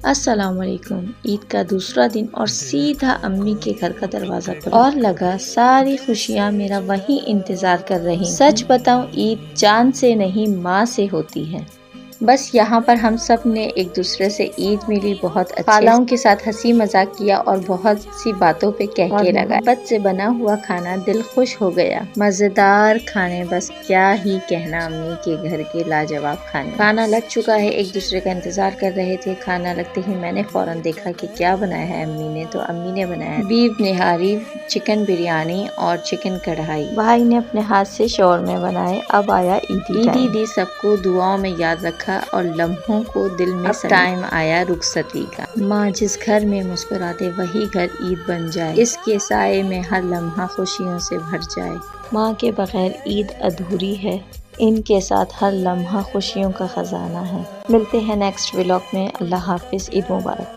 السلام علیکم۔ عید کا دوسرا دن اور سیدھا امی کے گھر کا دروازہ پر اور لگا ساری خوشیاں میرا وہی انتظار کر رہی۔ سچ بتاؤں عید جان سے نہیں ماں سے ہوتی ہے۔ بس یہاں پر ہم سب نے ایک دوسرے سے عید ملی، بہت اچھے خالاؤں کے ساتھ ہنسی مذاق کیا اور بہت سی باتوں پہ کہہ کے لگا۔ محبت سے بنا ہوا کھانا دل خوش ہو گیا۔ مزیدار کھانے، بس کیا ہی کہنا امی کے گھر کے لاجواب کھانے۔ کھانا لگ چکا ہے، ایک دوسرے کا انتظار کر رہے تھے۔ کھانا لگتے ہی میں نے فوراً دیکھا کہ کیا بنایا ہے امی نے، تو امی نے بنایا بیف نہاری، چکن بریانی اور چکن کڑھائی۔ بھائی نے اپنے ہاتھ سے شورمے بنائے۔ اب آیا عیدی سب کو دعاؤں میں یاد رکھا اور لمحوں کو دل میں ٹائم آیا رخصتی کا۔ ماں جس گھر میں مسکراتے وہی گھر عید بن جائے، اس کے سائے میں ہر لمحہ خوشیوں سے بھر جائے۔ ماں کے بغیر عید ادھوری ہے، ان کے ساتھ ہر لمحہ خوشیوں کا خزانہ ہے۔ ملتے ہیں نیکسٹ ولاگ میں۔ اللہ حافظ، عید مبارک۔